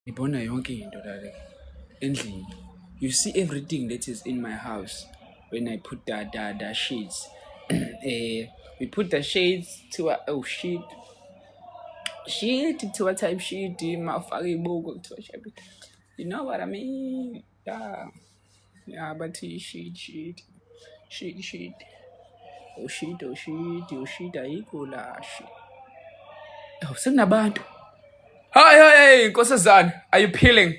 Ngibona yonke into la endlini. You see everything that is in my house when I put the shades. We put the shades to a sheet to a type sheet. You know what I mean? Yeah, but sheet. Oh shit, ayikho la shit. Oh, sekunabantu. Hi, Nkosazana. Are you peeling?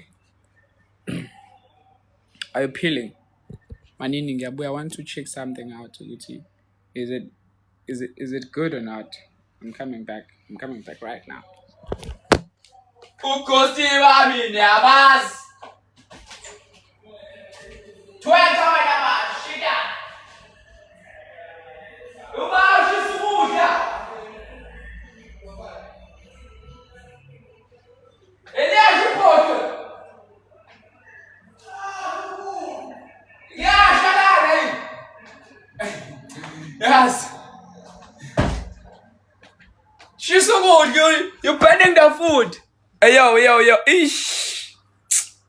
Are you peeling? Manini ngiyabuya, I want to check something out ukuthi is it good or not? I'm coming back right now. Ukhosi wami niyabazi. Twetha wena manje shida. Ubashi sukudla. Eliyashi photo. Yeah, shut up. Yes. She's so good, you're burning the food. Hey, yo, ish.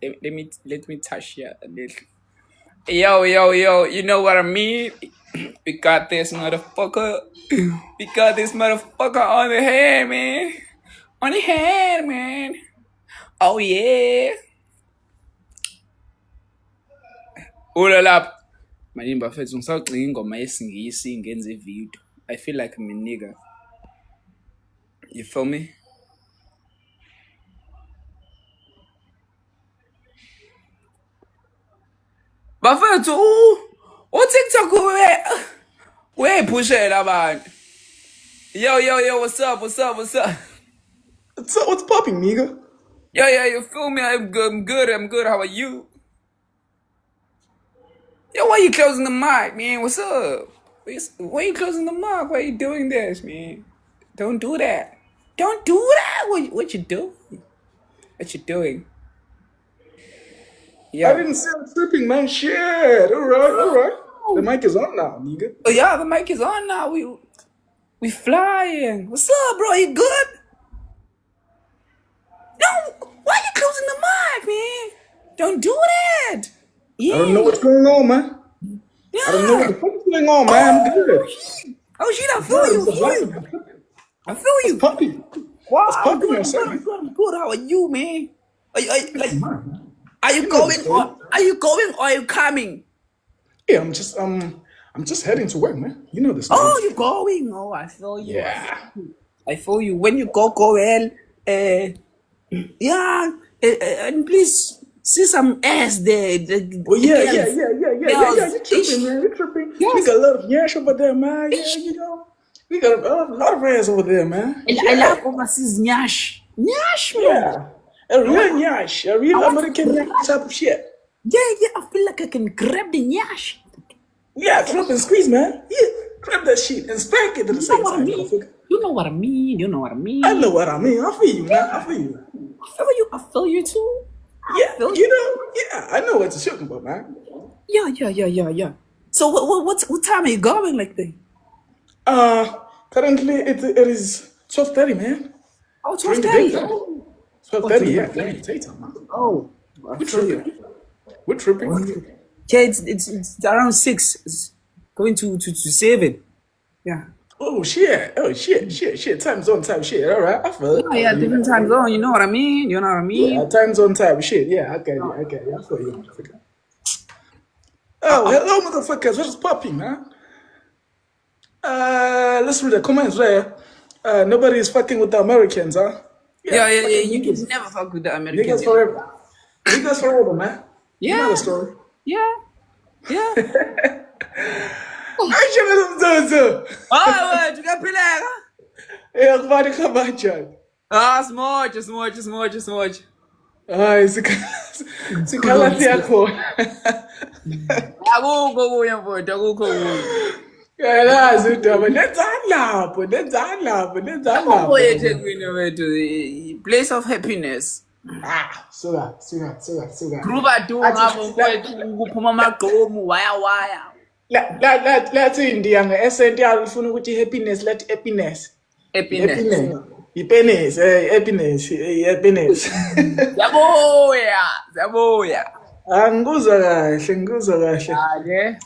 Let me touch you a little. Yo, you know what I mean? We got this motherfucker. We got this motherfucker on the head, man. On the head, man. Oh yeah. Ulala. Manini bafethu ngisagcina ingoma yesingisi ngenze video. I feel like I'm a nigga. You feel me? Bafethu TikTok uyayiphushela abantu. Yo, what's up? What's popping, nigga? Yo, you feel me? I'm good. How are you? Yo, why you closing the mic, man? What's up? Why you closing the mic? Why you doing this, man? Don't do that. What you doing? What you doing? I didn't say I'm tripping, man. Shit. All right. The mic is on now, nigga. Oh yeah, the mic is on now. We flying. What's up, bro? You good? No, why you closing the mic, man? Don't do that. Yeah. I don't know what's going on, man. Yeah. I don't know what the fuck is going on, man. I'm good. Oh shit, I feel you. It's popping. Wow, it's popping. I'm good. How are you, man? Are you going or are you coming? Yeah, I'm just heading to work, man. You know this. Oh, you're going. Oh, I feel you. Yeah. I feel you. When you go well. Yeah. And please see some ass there. Well, yeah. You're tripping, man. You're tripping. Yes. We got a lot of yash over there, man. Yeah, you know. We got a lot of ass over there, man. I love overseas nyash. Nyash, man. Yeah. A real nyash. A real American nyash type of shit. Yeah. I feel like I can grab the nyash. Yeah, grab and squeeze, man. Yeah. Grab that shit and spank it at the same time. You know what I mean. I know what I mean. I feel you, man. I feel you too. Yeah, you know, I know what you're shooting about, man. Yeah. So what time are you going like that? Currently it is 12:30, man. Oh, 12:30. 12:30, yeah. Daytime, man. Oh, We're tripping. Yeah, it's around 6. It's going to 7. Yeah. Oh shit. Time zone type shit. All right, I feel it. Oh, yeah, different time zone. You know what I mean? Yeah, time zone type shit. Yeah, I get you. I feel you, motherfucker. Oh, hello, motherfuckers. What's popping, man? Let's read the comments there. Nobody is fucking with the Americans, huh? Yeah. You can never fuck with the Americans. Niggas forever, man. Yeah. You know the story. Yeah. Tukapeleka. Kubani kanjani? Smudge. Hayi sikhala siyakhona. Akukho kuya mfowethu, akukho kuya. Yazi udaba lenzani lapho. eThekwini wethu, place of happiness. Suka. Gruba ngapho mfowethu kuphuma amagqomu waya. Let's India nge-accent yalo ufuna ukuthi happiness let happiness. Ipenis, happiness, happiness. Zabuya. Angikuzwa kahle. Ake.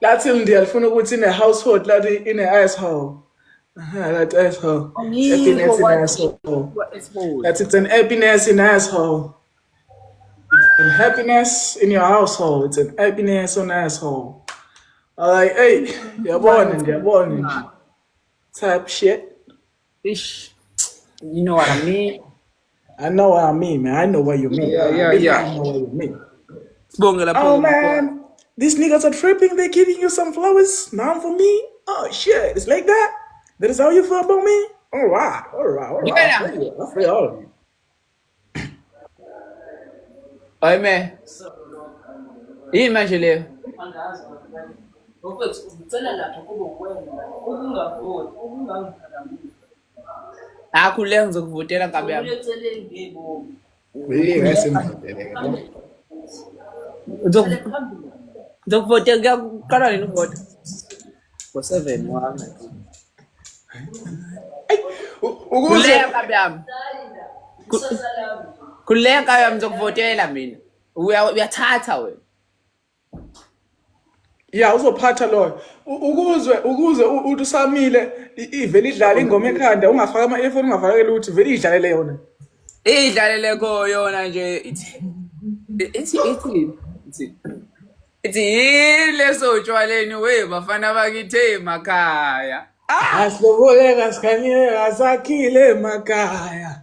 Lathi ndiyalifuna ukuthi in a household, lathi in a asshole. That asshole. Happiness in asshole. What is hold? That it's an happiness in asshole. It's an happiness in your household. It's an happiness on asshole. Like, hey, ndiyabona. Type shit. Ish. You know what I mean? I know what I mean, man. I know what you mean. Yeah. I know what you mean. Sibongela Oh man, these niggas are tripping. They're giving you some flowers. Now for me. Oh shit, it's like that. That is how you feel about me. All right. Yeah. I feel all of you. Oi man. Yini manje leyo? Akhuleka ngizokuvotela ngabe yami. Ngizokuvotela kuqala nini ukuvota? Ngo-7 wami. Khuleka ngabe yami. Khuleka ngabe yami ngizokuvotela mina. Uyathatha wena. Yeah, uzophatha loyo. Ukuze uthi usamile ivele idlala ingoma ekhanda ungafaka ama-earphone ungafakele ukuthi vele idlalele yona. Idlalele yona nje ithi yile sotshwaleni we bafana bakithe emakhaya. Asiloboleka sikhanyeka sakhile emakhaya.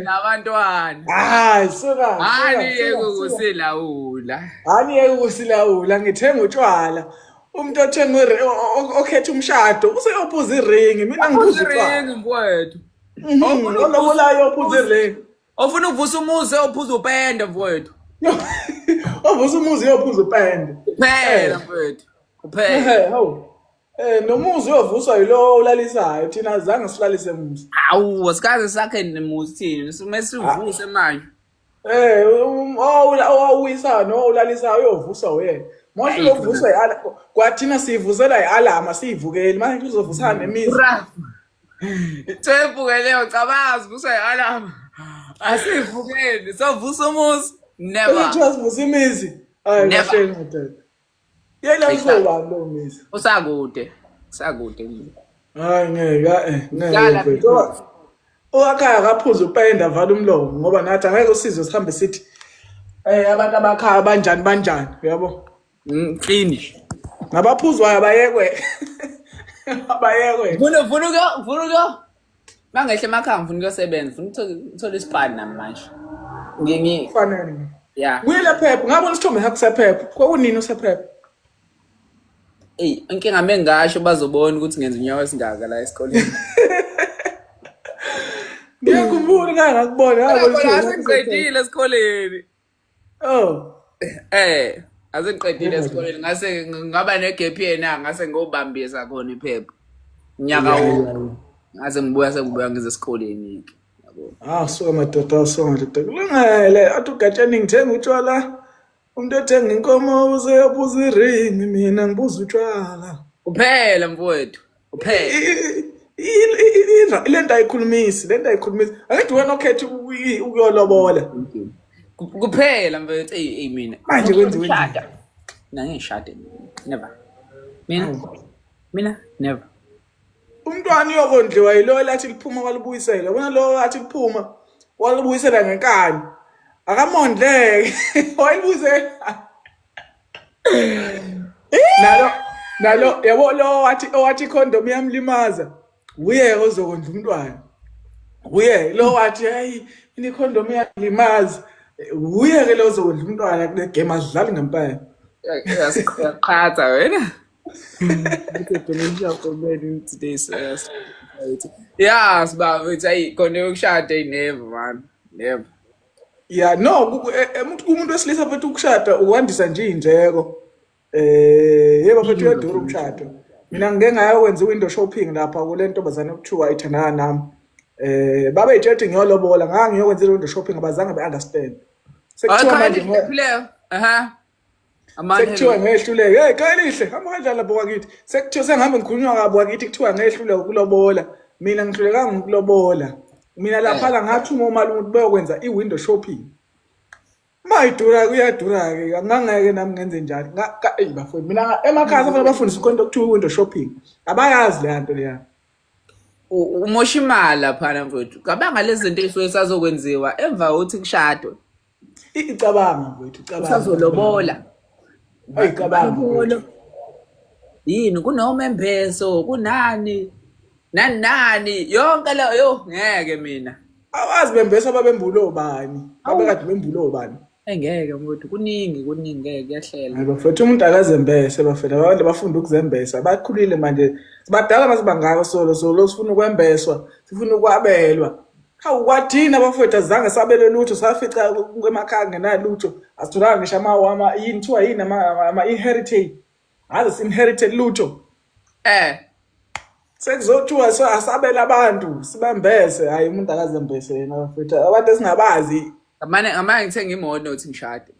Nabantwana. Hayi suka. Aniyeke ukusilawula. Aniyeke ukusilawula ngithenga utshwala. Umuntu othenga okhetha umshado useyophuza iringi mina ngibuza utshwala. Iringi mfowethu. Olobolayo ophuza iringi. Ofuna ukuvusa umuzi ophuza upende mfowethu. Ovusa umuzi uyophuza upende. Kuphela mfowethu. Kuphela. Hawu. Nomuzi uyovuswa yilo ulalisayo thina azange silalise umuzi. Awu asikaze sakhe nemuzi thina mesivuse manje. Owuyisa no ulalisayo uyovuswa wena. Manje uyovuswa kwathina sivusela ialama sivukeli manje uzovusana nemizi. Tsepukeleyo cabanga sivuswa ialama. Asivukeli sovusa umuzi. Never. Sivusa imizi. Hayi kahle ngothe. Yena uzobani lo mizi? Usakude nje. Hayi ngeke. Owakhaya akaphuza upenda avala umlomo ngoba nathi angeke usizwe sihambe sithi abantu abakhaya banjani uyabo? Finish. Ngabaphuzwayo abayekwe. Abayekwe. Funa mangehle emakhaya ngifuna ukuyosebenza ngifuna ukuthola isipani nami manje. Kufanele. Yeah. Wila Pep ngabona isithombe sakho sePep. Kwakunini usePep? Inkinga mengasho bazobona ukuthi ngenza unyawo esingaka la esikoleni. Ngiyakhumbula ngakubona asengiqedile esikoleni. Oh. Asengiqedile esikoleni ngase ngaba negap yena ngase ngobambisa khona iphepha. Unyaka wonke. Ngase ngibuya ngize esikoleni iki. Yabo. Suka madoda kulungele athi ugatshani ngithenga utshwala. Umuntu ethenga inkomo uzeyophuza iringi mina ngibuza utshwala. Kuphela mfowethu. Kuphela. Lento ayikhulumisi. Angithi wena okhetha ukuyolobola. Kuphela mfowethu mina. Manje kwenziwe ngishade. Never. Mina never. Umntwana uyokondliwa yilo lathi liphuma kwalibuyisela. Wena lo athi liphuma walibuyisela ngenkani. Akamondleke. Wayibuyisela. Nalo yabo lo wathi condom yamlimaza. Uye ozokondla umntwana. Uye lo wathi hey ini condom yamlimaza. Uye ke lo ozokondla umntwana kule game adlali ngempela. Yaqhatha wena. Yes, but it's khona ukushada never man. Never. Yeah, no, umuntu wesilisa futhi ukushada ukwandisa nje indleko. Yebo futhi uyadura umshado. Mina ngeke ngayokwenza window shopping lapha kule ntombazane okuthiwa ithandana nami. Baba ejeti ngiyolobola ngangiyokwenza window shopping abazange be understand. Sekuthiwa manje phela. sekuthiwa ngehluleke hey Khayelihle hamba kanjani lapho kwakithi sekuthiwa sengihambe ngikhulunywa kabo kwakithi kuthiwa ngehluleke ukulobola mina ngihluleka ngokulobola mina lapha la ngathi umalume ukuthi bayokwenza i-window shopping mayidura kuyadura ke angangeke nami ngenze njalo hey bafowethu mina emakhaya kufanele bafundise konke okuthiwa i-window shopping abayazi le nto leya umosha imali laphana mfowethu cabanga lezi zinto ey'suke sazokwenziwa emva kokuthi kushadwe icabanga mfowethu icabanga usazolobola ayicabanga yini kunomembeso kunani nani yonke leyo yo ngeke mina awazi bembesa babembulo bani babekade bembulo bani engeke mfowethu kuningi ngeke kuyahlela bafethu umuntu akazembese bafethu abantu bafunda ukuzembesa bakhulile manje sibadala masibangaka solo sifuna ukwembeswa sifuna ukwabelwa hawu kwathina bafethu azange sabele lutho safica emakhaya ngenalutho asitholanga ngisho ama yini thiwa yini ama inherited ngaze sinherited lutho sekuzothiwa asabela abantu sibambese hayi umuntu akazembese yena bafethu abantu esingabazi ngamanye ngithenga imoto nothi ngishade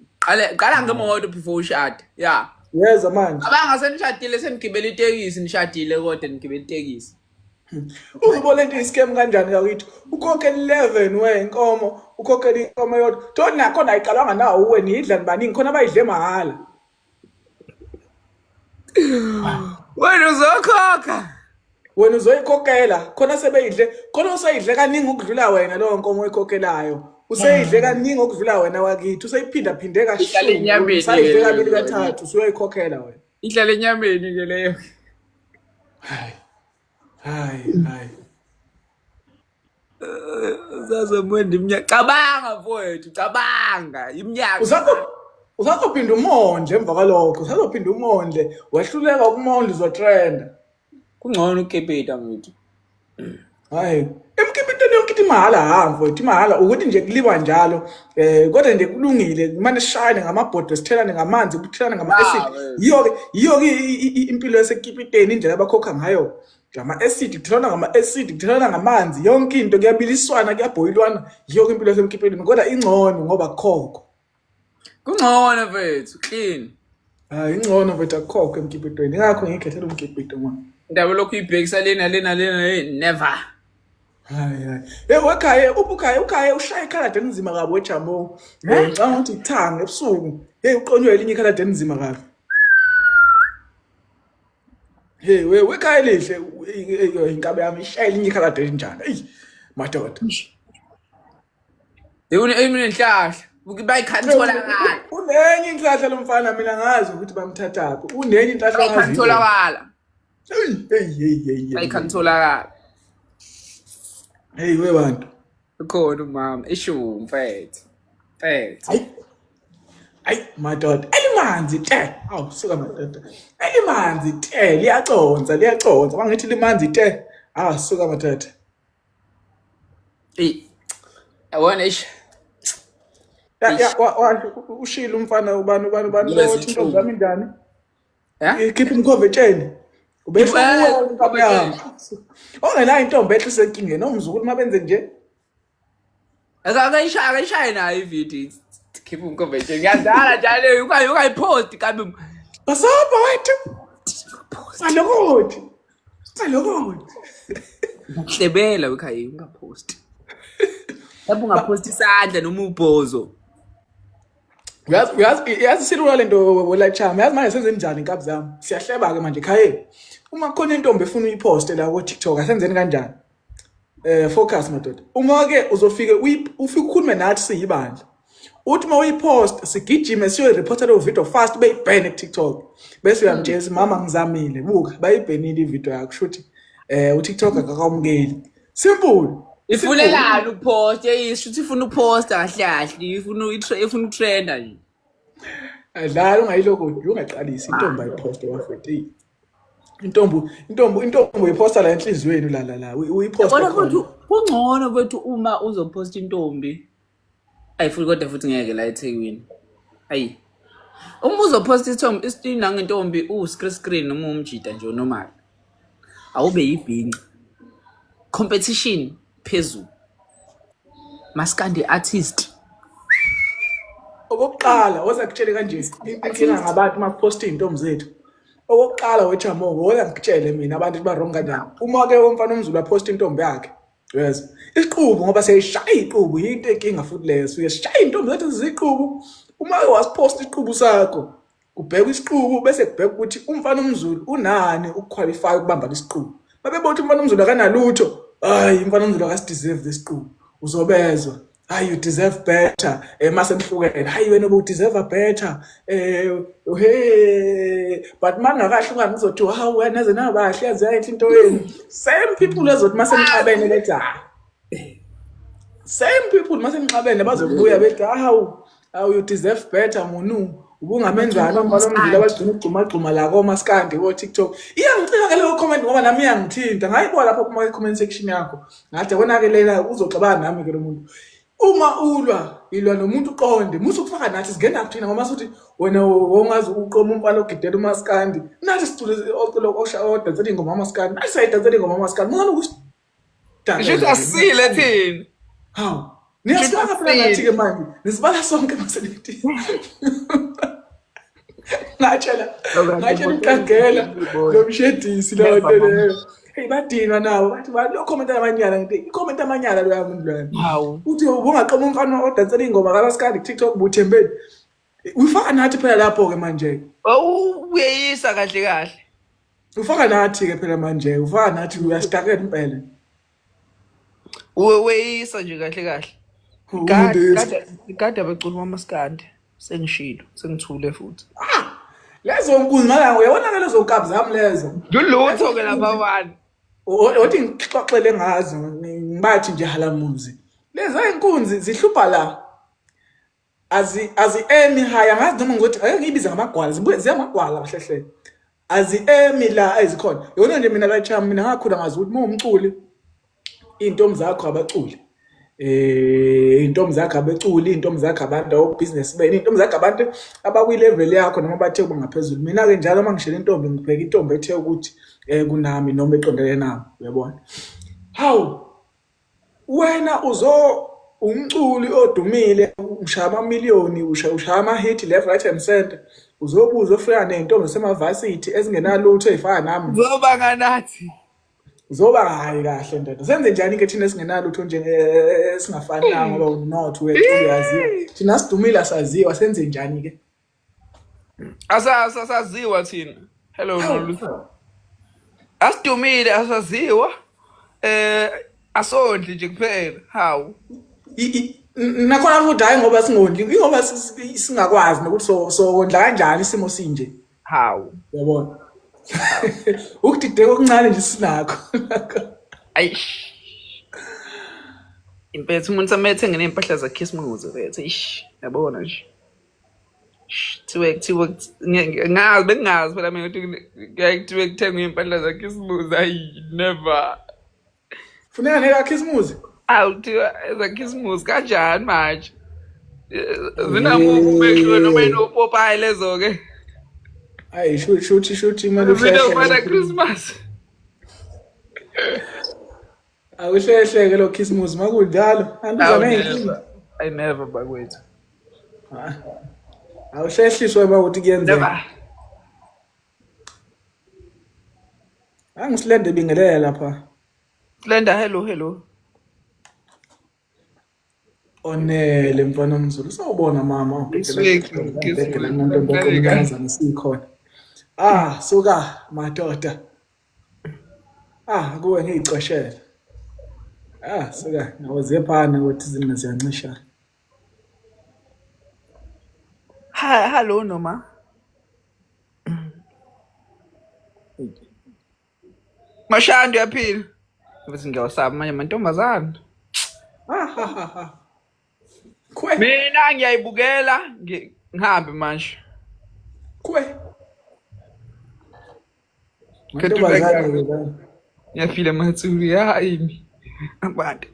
qala ngemoto before ushade ya yeza manje abanga senishadile senigibela itekisi nishadile kodwa nigibela itekisi uzibona into ischem kanjani yakithi ukhokhe 11 wenkomo ukhokhe inkomo yodwa thona nakho nayiqalanga nawo uwe nidla nibaningi khona bayidle mahala wena uzokhokha wena uzoyikhokhela khona sebeyidle khona usayidle kaningi ukudlula wena lo nkomo oyikhokhelayo usayidle kaningi ukudlula wena wakithi usayiphinda phinde kashumi usayidle kabili kathathu usuyoyikhokhela wena ihlala enyameni ke leyo hayi uzazomwenda iminyaka cabanga mfowethu cabanga iminyaka uzazophinda umondle emva kwalokho uzazophinda umondle wehluleka ukumondla uzotrenda kungcono ukukipita mfowethu hayi emkipiteni yonke ithi mahala hambo ithi mahala ukuthi nje kuliwa njalo kodwa nje kulungile kumane shine ngamabhodwe sithelane ngamanzi ukuthelana ngama-acid yiyo impilo yasekipiteni indlela abakhokha ngayo ngama-acid kuthelana ngama-acid kuthelana ngamanzi yonke into kuyabiliswana kuyabhoyilwana yiyo impilo yasemkipiteni kodwa ingcono ngoba kukhokho kungcono mfethu clean hayi ingcono mfethu akukhokho emkipiteni ingakho ngikhethela umkipito manje indaba lokhu ibhekisa lena never hayi wekhaya ukhaya ushaya ikhaladi enzima kabi wejamo ngicanga ukuthi ithanga ebusuku uqonywe elinye ikhaladi enzima kabi wekhaya lihle inkabe yami ishaya elinye ikhaladi elinjani eyi madoda nenhlahla bayikhanitholakala unenye inhlahla lomfana mina ngazi ukuthi bamthathaphi unenye inhlahla bayikhanitholakala bayikhanitholakala hey we bantu khona mama ishu mfethu hayi madoda elimanzi te awu suka madoda elimanzi te liyaconza bangithi limanzi te suka madoda yabona ish ushilo umfana ubani lothi intombi zami njani ikhipha umkhovetsheni ongenayo intombi ehle senkingeni omzukulu mabenze nje akayishaye nayo ividiyo khipha umkhovetsheni ngiyazala njalo ungayiposti kabi basapha wethu salokothi uhlebela wekhaya ungaposti lapho ungaposti isandla noma ubhozo uyazi silula lento la chama yazi manje senze njani inkabi zami siyahleba ke manje ekhaya uma khona intombi efuna uyiposte la ku TikTok asenzeni kanjani focus madoda uma ke uzofike ufike ukhulume nathi siyibandla uthi uma uyipost sigijime siyoreporta le video fast beyibhene ku TikTok bese uyamtshela mama ngizamile buka bayibhenile ivideo yakho shuthi uTikTok akakamukeli simple ifunelana ukupost yeyisho ukuthi ifuna ukuposta kahle ifuna utrenda nje adlala ungayiloko ungaqalisa intombi ayiposte wafethu intombi uyiposta la enhlizweni la uyiposta kodwa futhi kungcono bethu uma uzoposta intombi ayifuthi kodwa futhi ngeke la eThekwini ayi uma uzoposta isithombe ngentombi screen noma umjida nje normal awube yibhinqa competition phezulu maskandi artist okokuqala woza kutshele kanje inkinga ngabantu makuposta izintombi zethu. Okokuqala wethambo woza ngikutshele mina abantu ba-wrong kanjani. Uma ke umfana omZulu aposta intombi yakhe. Yes. Isiqubu ngoba siyayishaya iqubu yinto enkinga futhi leyo. Siyashaya intombi zethu ziqubu. Uma wasiposta iqubu sakho kubheka isiqubu bese kubheka ukuthi umfana omZulu unani ukuqualify ukubamba lesiqubu. Babebona umfana omZulu akanalutho. Hayi umfana omZulu akasideserve this qubu. Uzobezwa. Hayi you deserve better. Mase nihlukene. Hayi wena ubu deserve better. Hey but mangakahle ungangizothi hawu wena naze nabahle yazi into yenu. Same people lezothi mase niqabene bethi same people mase niqabene bazobuya bethi hawu you deserve better munu. Ubungamenzana umfana omZulu abagcina ukugcuma la komaskandi ko TikTok. Iyangicika ke leyo comment ngoba nami iyangithinta. Ngayibona lapha kuma comment section yakho. Ngathi wena ke lela uzoxabana nami ke lo muntu. Uma ilwa nomuntu uqonde, musu kufaka nathi sigenda kuthina ngoba suthi wena wongazi uqoma umfana ogidela umaskandi. Nathi sicule ocelo oshaoda zethi ngoma umaskandi. Ayisayida zethi ngoma umaskandi. Mona ukusitanda. Nje asile thina. Hawu. Niyasibanga phela ngathi ke manje. Nisibala sonke masenethi. Ngatshela iqagela lomshedisi lo leyo. Hey badinwa nawo bathi lo comment amanyala ngithi i-comment amanyala lo yamuntu lwana. Hawu. Uthi ubungaqoma umfana odansela ingoma kaMaskandi TikTok buthembeni. Ufaka nathi phela lapho ke manje. Uyeyisa kahle. Ufaka nathi ke phela manje. Ufaka nathi uyasitakela impela. Uyeyisa nje kahle. Gada becula uMaskandi. Sengishilo, sengithule futhi. Lezo nkunzi mala uyabona ke lezo nkabi zami lezo. Ngilutho ke lapha abantu. Othi ngixoxele ngazo ngibathi nje halamuzi. Lezo inkunzi zihlupha la. Emi haya ngazi noma ngizothi ake ngibiza ngamagwala zibuye ziyamagwala kahlehle. Emi la ezikhona. Yona nje mina la chama mina ngakhula ngazi ukuthi umculi intombi zakho abaculi. Intombi zakhe abeculi, intombi zakhe abantu obusiness bene, intombi zakhe abantu abakwi level yakho noma bathe kuba ngaphezulu. Mina ke njalo mangishela intombi ngibheka intombi ethe ukuthi kunami noma eqondene nami, uyabona. Hawu wena umculi odumile ushaya amamiliyoni ushaya ama hit left right and center uzobuza ofika nentombi zasemavasithi ezingenalutho ezifana nami. Zoba nganathi. Zoba hayi kahle ndoda. Senze njani ke thina singenalutho nje esingafani na ngoba not wethu uyaziwa. Thina sidumile asaziwa senze njani ke? Asaziwa thina. Hello Nolutho. Asidumile asaziwa. Asondli nje kuphela. Hawu. Nakhona futhi hayi ngoba singondli, ngoba singakwazi nokuthi sokondla kanjani isimo sinje. Hawu. Uyabona? Ukudideka okuncane nje sinakho. Ayish. Impethu umuntu samethenge nempahla zaKhisimuzi bethe yabona nje. Thiwe ngazi bengazi phela mina ukuthi kuyakuthiwe kuthengwe impahla zaKhisimuzi never. Funeka nekaKhisimuzi? Thiwa zaKhisimuzi kanjani manje? Zinamuvu mehlo noma inopopayi lezo ke. Hayi shuthi imali uhlele Christmas. Awuhlele ke lo Christmas makunjalo. Andizane I never bakwethu. Awuhlehliswa ukuthi kuyenzeka. Angisilende bingelela lapha. Slenda hello. Onele mfana omZulu sawubona mama ubhekela umuntu ontombazana sikhona. Suka madoda. Kuwe ngicashela. Suka nawoze phana ukuthi izinto ziyancisha. Hello noma. Mashandi yaphila. Bese ngiyawasaba manje amantombazana. Mina ngiyayibukela ngihambe manje. Ngiyafila mathuli yimi. Abantu.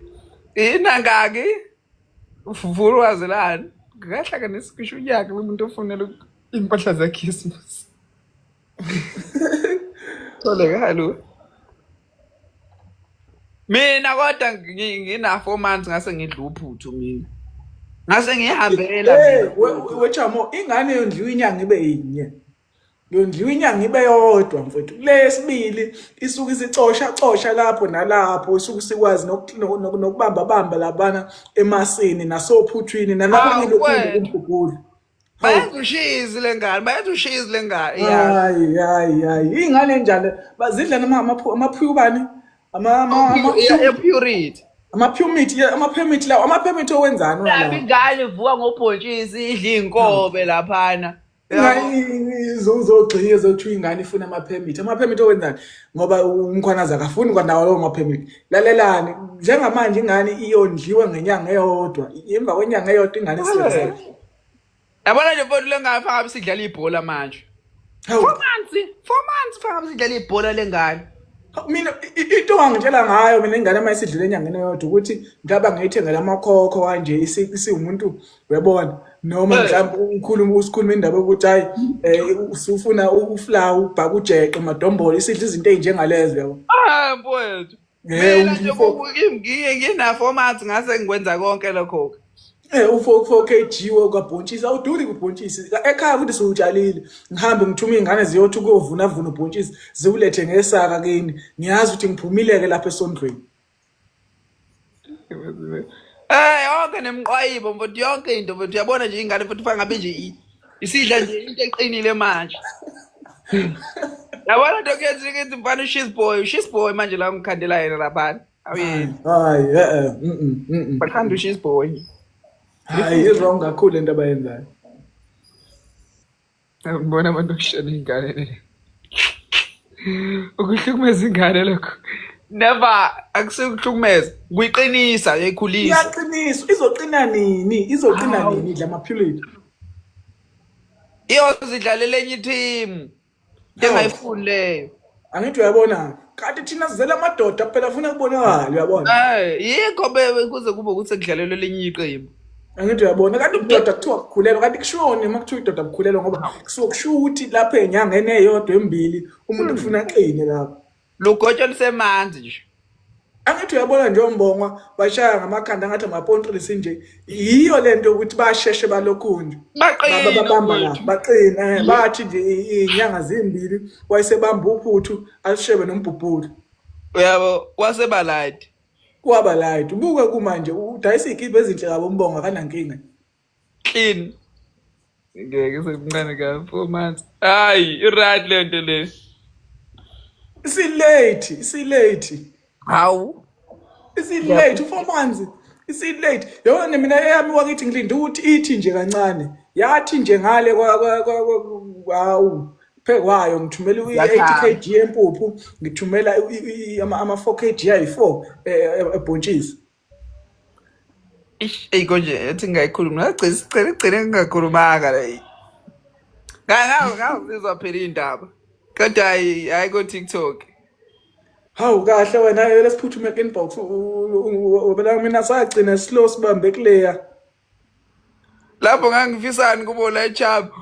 Inangaki uvulwazi lani. Ngahla nesikisho yakhe umuntu ofunela impahla zaKhisimusi. Tole hallo. Mina kodwa ngina 4 months ngase ngidla uphuthu mina. ngase ngihambela mina wechamo ingane yondliwa inyanga ibe yinye. Yondliwa inyanga ibe yodwa mfowethu. Lesibili isuke isicosha lapho nalapho isuke sikwazi nokubamba labana emasini nasophuthwini nalapha ngilokhulu kumbhubhulu. bayazushiza le ngane Hayi ingane njalo bazidla noma amaphubani purity ama-permit lawo ama-permit owenzani labi ingane ivuka ngobhontshisi idla iy'nkobe laphana uzogxia zothiwa ingane ifuna ama-permit owenzani ngoba umkhwanaza akafuni kwanawo lawo ma-permit. Lalelani njengamanje ingane iyondliwe ngenyanga eyodwa emva kwenyanga eyodwa ingane isebenzele. yabona nje mfowethu le ngane fangabe sidlala ibhola manje 4 months fangabe sidlala ibhola lengane. Mina into angitshela ngayo mina ingane mayisidlule enyangeni eyodwa ukuthi ngaba ngiyithengela amakhokho kanje isiwumuntu uyabona noma mhlawumbe usikhuluma indaba ukuthi hayi usufuna uflower ubhaka ujeqe madombolo isidla izinto ezinjengalezo yabo. Mfowethu mina nje ngina 4 months ngase ngikwenza konke lokho. U4 kg wokabhontshisi awuduli kubhontshisi ekhaya futhi siwutshalile ngihambe ngithuma izingane ziyothi ukuyovuna ubhontshisi ziwulethe ngesaka kini ngiyazi ukuthi ngiphumileke lapha esondlweni. Yonke nemqwayibo mfowethu yonke into mfowethu uyabona nje ingane futhi fangabe nje isidla nje into eqinile manje. Yabona nto kuyenza ukuthi mfana ushi's boy manje la ngikhandela yena lapha awuyeni. Hayi bakhanda ushi's boy. Hayi wrong kakhulu lento abayenzayo. Ngibona abantu okushona ingane ukuhlukumeza ingane lokho never akusekuhlukumeza kuyiqinisa ekhulisa. Iyaqinisa izoqina nini la mapulate iyozidlalela enye team engayifuni leyo. Angithi uyabona kanti thina sizela amadoda phela ufuna kubonakala uyabona. Yikho kuze kube ukuthi sekudlalelwe lenye iqembu. Angithi uyabona kanti udoda kuthiwa kukhulelwa kanti kushone makuthiwa udoda kukhulelwa ngoba kusuke kusho ukuthi lapha enyangeni eyodwa embili umuntu kufuna aqine lapho. Lugotsho lusemanzi nje. Angithi uyabona nje umbonga bashaya ngamakhanda ngathi amapontrisi nje yiyo lento ukuthi basheshe balokhu nje babamba la baqina bathi nje inyanga zimbili wayesebamba uphuthu alishebe nombhubhulu. Uyabo wasebalight kwaba light ubuke kumanje udayisa igibe ezinhle kabo umbonga kanankinga clean ngeke semncane ka 4 months. Hayi right lento le isi late hawu isi late 4 months isi late yona mina eyami wakithi ngilinda ukuthi ithi nje kancane yathi nje ngale hawu phekwayo ngithumela u80 kg empuphu ngithumela ama4 kg ayi4 ebhontshisi. Konje ethi ngayikhuluma ngagcina ngingakhulumanga la. Ngizwa phela indaba kodwa hayi ko TikTok. Hawu kahle wena lesiphuthume inbox ubela mina sagcina slow sibambe kuleya lapho ngangifisani kubo la chap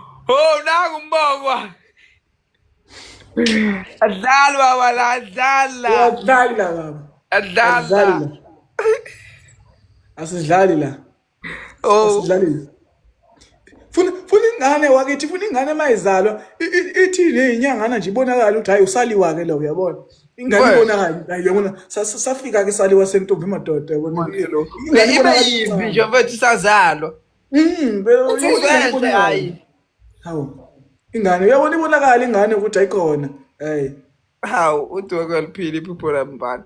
nangu umbongwa adlala baba la adlala asidlali la asidlali funa ingane wakithi funa ingane mayizalwa ithi nezinyangana nje ibonakala ukuthi hayi usaliwa ke lo uyabona ingane ibonakala uyabona safika ke saliwa sentombi madoda yabona ingane ibonakala nje mfethu sazalwa hayi hawu ingane uyabona ibonakala ingane ukuthi ayikhona hey hawu udoko liphila iphupho lambani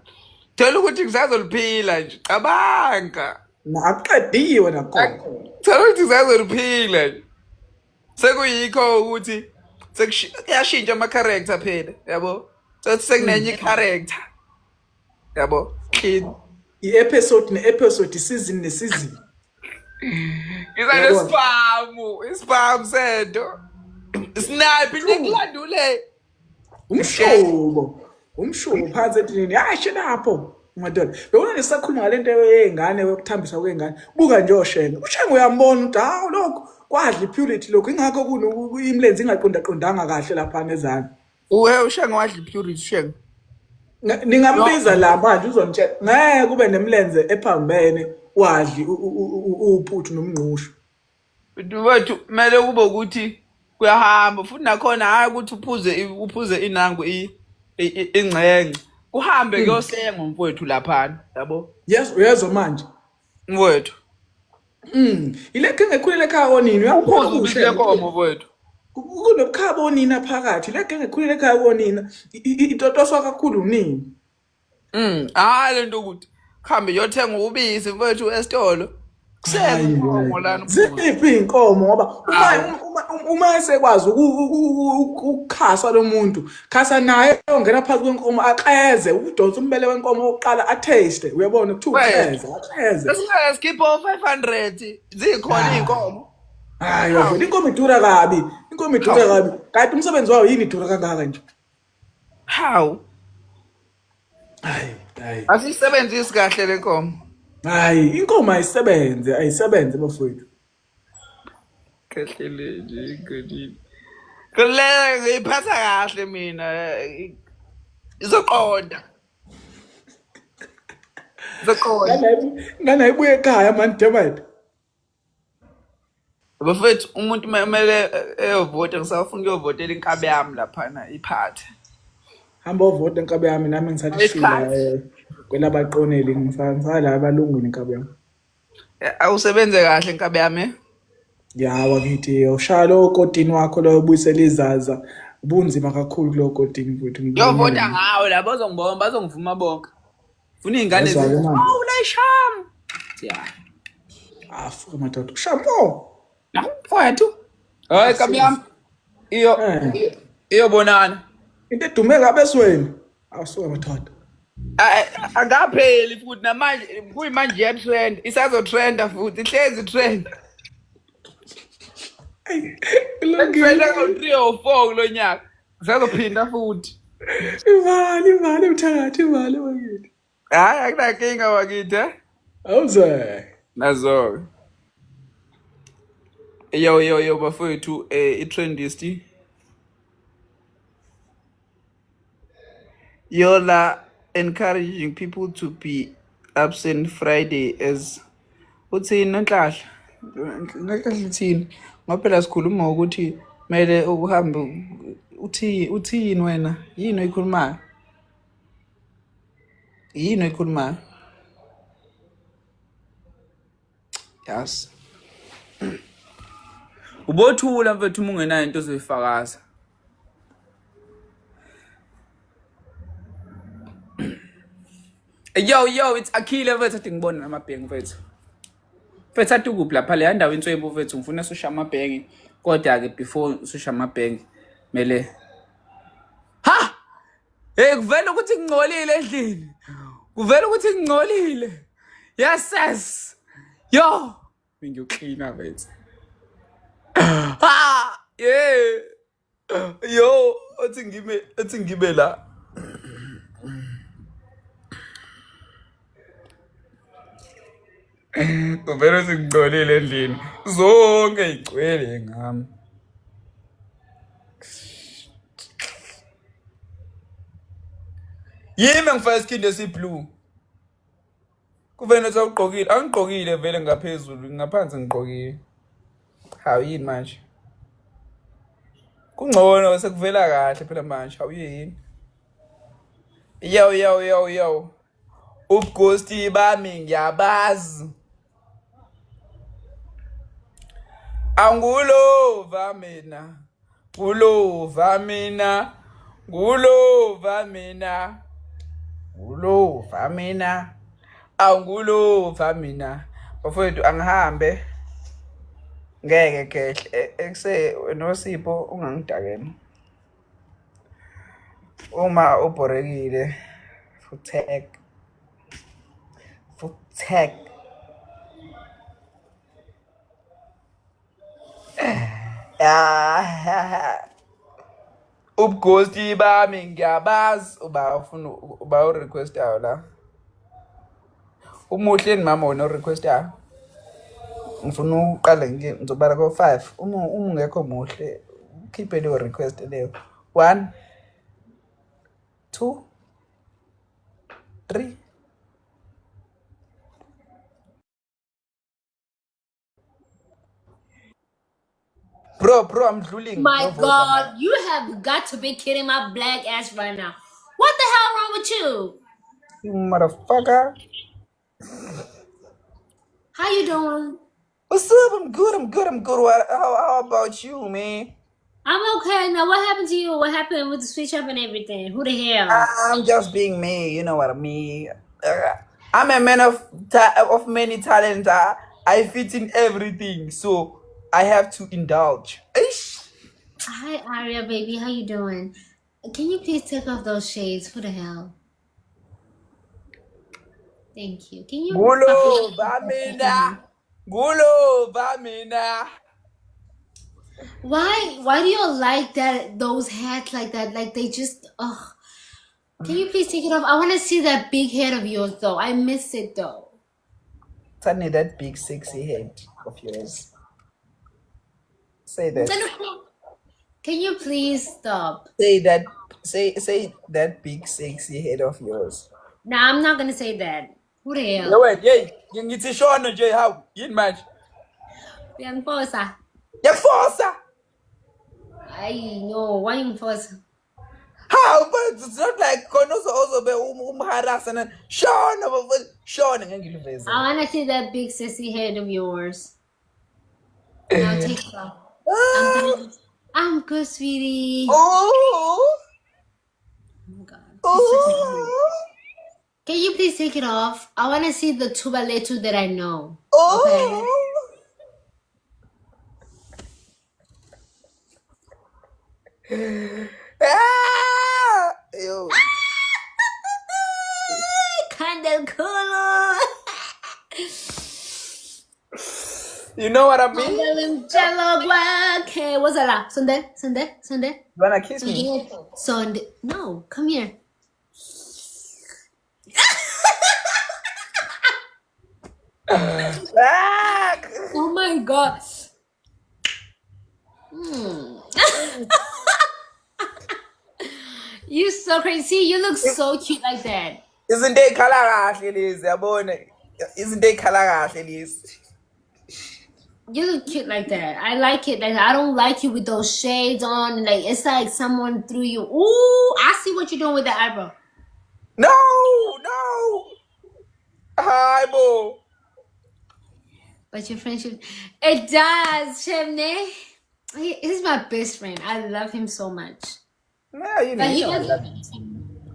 thola ukuthi ngizazoliphila nje cabanga naqediwe nakhona thola ukuthi ngizazoliphila nje sekuyikho ukuthi sekuyashintsha ama character phela yabo sekunenye character yabo kid i-episode season neseason izale spam sento snipe nikulandule umshobo phansi ethinini hayi shelapho madoda yona nesakhuluma ngalento yengane yokuthambisa kwengane buka nje oShengo uyambona ukuthi hawu lokho kwadla ipurity lokho ingakho kuno imlenze ingaqondaqondanga kahle lapha nezana uShengo wadla ipurity Shengo Ningambiza la manje uzonitshela ngeke kube nemlenze ephambene wadli uphuthu nomngqushu. Wethu kumele kube ukuthi kuyahamba futhi nakhona hayi ukuthi uphuze inangu ingcenge. Kuhambe kuyosenga mfowethu laphana, yabo? Uyezwa manje. Mfowethu. Ilekhe engekhulela ekhaya konini Uphuze ubisi lenkomo mfowethu. kunobukhaba onina phakathi ilekhe engekhulela ekhaya konina itotoswa kakhulu nini. Hayi lento ukuthi kuhambe yothenga ubisi mfowethu esitolo. Kusenga inkomo lana. Ziphi inkomo ngoba uma esekwazi ukukhasa lo muntu khasa naye ongena phansi kwenkomo aqeze udonsa umbele wenkomo oqala ataste uyabona kuthiwa aqeze Skip 500 zikhona inkomo. hayi wena inkomo idura kabi kanti umsebenzi wayo yini idura kangaka nje. How hayi asisebenzisi kahle lenkomo. hayi inkomo ayisebenze bafowethu. Kahle nje ngidini. Kule ngiphatha kahle mina. Izoqonda. Ngana ibuye ekhaya manje David. Bafethu umuntu kumele eyovota ngisafuna ukuyovotela inkabe yami lapha na iphathe. Hamba uvote inkabe yami nami ngisathi shila kwelabaqoneli ngisala abalungwini inkabe yami. Awusebenze kahle inkabe yami. Yawa ngithi ushalo okotini wakho lo ubuyisela izaza ubunzima kakhulu lo kotini mfowethu. Yovota ngawe labo bazongibomba bazongivuma bonke. Funa izingane zethu. Oh layisham. Yeah. Afuka madoda. Shampoo. Mfowethu. Hayi inkabe yami. Iyo bonana. Into edume kabesweni. Awusuka madoda. Akapheli futhi namanje kuyimanje ya trend isazotrenda futhi ihlezi trend. Ngifela ngo3 or 4 kulonyaka. Ngizazophinda futhi. Imali mthakathi imali wakithi. Hayi akunakinga wakithi. Awuze. Nazo. Yo bafowethu itrendist. Yola encouraging people to be absent Friday as uthini Nonhlahla. Nonhlahla uthini? Ngoba phela sikhuluma ukuthi mele uhambe uthini wena? Yini oyikhulumayo? Yini oyikhulumayo? Yes. Ubothula mfethu ungenayo into ozoyifakaza. Yo, it's Akile mfethu athi ngibona namabhengi mfethu. Mfethu athi kuphi lapha le ndawo intswembu mfethu ngifuna ususha amabhengi kodwa ke before ususha amabhengi mele ha kuvela ukuthi ngingcolile endlini. Kuvela ukuthi ngingcolile. Yes. Yo, ngiyocleana mfethu. Ha yeah. Yo, athi ngibe la. Kuvela singcolile endlini zonke igcwele ngami. Yimi ngifaka isikhindi esiblue. Kuvela sawugqokile, angigqokile vele ngaphezulu, ngaphansi ngigqokile. Hawu yini manje? Kungcono sekuvela kahle phela manje, hawu yini? Yo. Ubughosti bami ngiyabazi. Angulova mina. Ngulova mina. Angulova mina. Bafowethu angihambe. Ngeke kehle ekuse noSipho ungangidakeni. Uma ubhorekile futhek. Ubughosti bami ngiyabazi uba request yawo la. Umuhle mama wena request yawo. Ngifuna uqale ngizobala ko5 uma ungekho muhle keep le request leyo 1 2 3. Bro, I'm drooling. My No voice, God, you have got to be kidding my black ass right now. What the hell wrong with you? you motherfucker. How you doing? What's up? I'm good. How about you, man? I'm okay. Now, what happened to you? What happened with the switch up and everything? Who the hell? I'm just being me. You know what I mean? I'm a man of many talents. I fit in everything, so I have to indulge. Ish. Hi, Aria, baby. How you doing? Can you please take off those shades? Who the hell? Thank you. Can you? Gulo, Bamina. Gulo, Bamina. Why do you like that? Those hats like that? Like they just. Ugh. Can you please take it off? I want to see that big head of yours, though. I miss it, though. Suddenly, that big sexy head of yours. Say that. Can you please stop? Say that. Say that big sexy head of yours. No, I'm not gonna say that. Who the hell? No wait, yeah. You see Sean J how in match. Yang Fosa. You force. I know. Why you Fosa? How? But it's not like Konos also be harass and Sean and English. I wanna see that big sissy head of yours. Now take it off. I'm good, sweetie. Oh. Oh my God. Oh. Can you please take it off? I wanna see the Tubaletu that I know. Oh. Okay. Ah. Ew. Candle color. You know what I mean? Okay, what's that? Sunday. You wanna kiss me? Sunday. No, come here. Ah. Oh my God. You so crazy. You look so cute like that. Isn't they color Isn't they color You look cute like that. I like it. Like I don't like you with those shades on. Like it's like someone threw you. Ooh, I see what you're doing with the eyebrow. No. Hi, Bo. But your friendship, it does, Chimney. He's my best friend. I love him so much. Yeah, you But he know.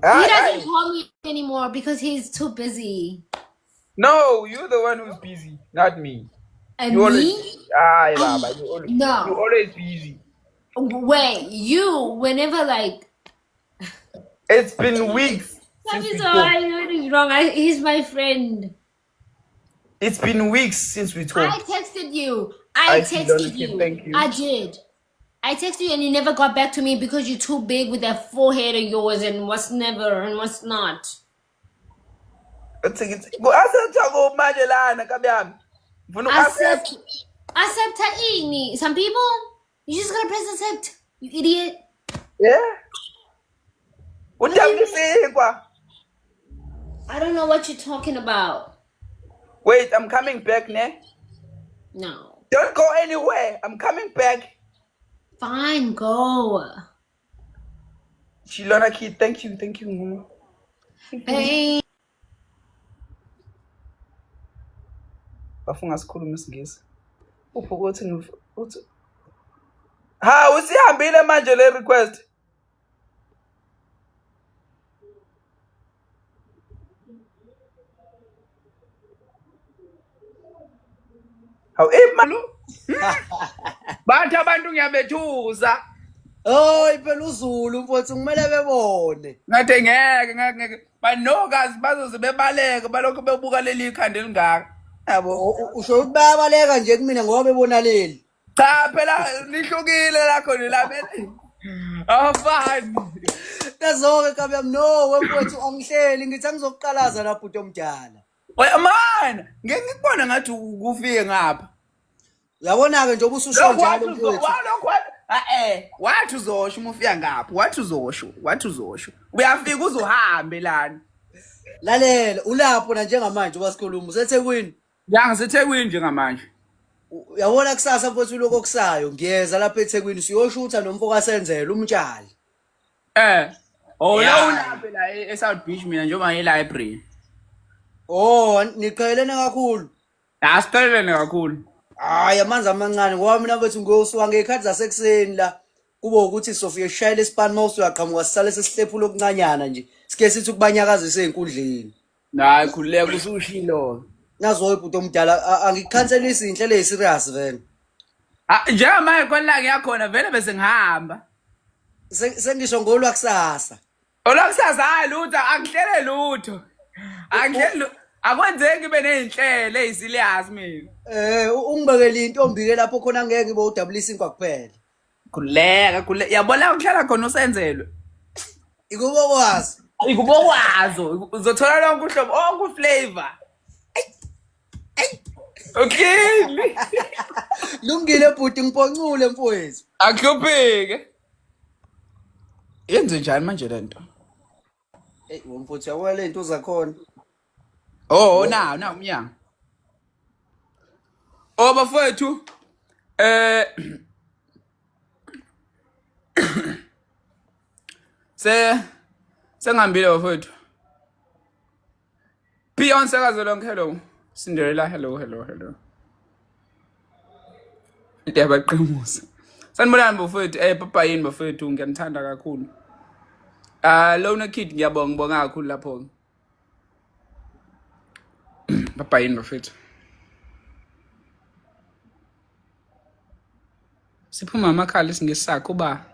doesn't call me anymore because he's too busy. No, you're the one who's busy, not me. And You me? always, Baba, you No. always busy. Wait, you whenever like. It's been weeks since we talked. He's wrong. He's my friend. It's been weeks since we I talked. texted you. I texted see, you. thank you. I did. I texted you and you never got back to me because you're too big with that forehead of yours and what's never and what's not. Accept Accept. Some people, you just gotta press accept. You idiot. Yeah. What time you say? I don't know what you're talking about. Wait, I'm coming back, ne? No. Don't go anywhere. I'm coming back. Fine, go. Shilona Kid, thank you, Mama. Hey. Bafunga sikhuluma isingisi. Upho ukuthi ha usihambile manje le request. Hawu imalo. Bantu abantu ngiyabethuza. Hoy phela uZulu mfowethu kumele bebone. Ngathi ngeke. Banokazi bazoze bebaleke balokho bebuka leli ikhanda elingaka. Yabo. Usho ukuthi bayabaleka nje kumina ngoba bebona leli. Cha phela lihlukile lakho nelabele. Awufani. Tazoke kabe yami no wemfowethu angihleli ngithi angizokuqalaza lapho umuntu omdala. Wait man, ngeke ngikubona ngathi ukufike ngapha. Uyabona ke nje obususho njalo mfowethu. Wathi uzosho uma ufika ngapha, wathi uzosho. Uyafika uzohambe lana. lalela ulapho na njengamanje wasikhuluma useThekwini. Ya ngiseThekwini njengamanje. Uyabona kusasa mfowethu lokho okusayo ngiyeza lapha eThekwini siyoshutha nomfoko Senzela umtshali. Oh Yeah. la ulapha la eSouth Beach mina njengoba nge-library. Oh niqhelene kakhulu. Asiqhelene kakhulu. Hayi amanzi amancane ngoba mina mfethu ngosuka ngekhathi zasekuseni la kube ukuthi Sofia shayela ispan mouse uyaqhamuka sisale sesihlephula okuncanyana nje sike sithi ukubanyakazisa einkundleni. Hayi khuleka usushilo. Nazo ibhuti omdala angikukhanselisi inhlelo eziserious vele. Njengamanje khona ngiyakhona vele bese ngihamba. Sengisho ngolwakusasa. Olakusasa hayi lutho angihlele lutho. Akwenzeki ibe nezinhlelo ezisilias mina. Ungibekele intombi ke lapho khona ngeke ngibe uWC kwakuphela. Khuleka yabona ukuhlala khona usenzelwe. Ikubo kwazi. Ikubokwazo uzothola lonke uhlobo onke flavor. Okay. Lungile bhuti ngiponcule mfowethu. Akuphike. Yenze njani manje lento? Womfowethu yabona lento zakhona. Oh na umnyango. Oh bafowethu sengihambile bafowethu. Beyonce kazolonke hello. Cinderella hello. Ndiyabaqemusa. Sanibonani bafowethu papa yini bafowethu ngiyanithanda kakhulu. Lona kid ngiyabonga kakhulu lapho. Papa yini bafowethu. Siphuma amakhala singesakho ba.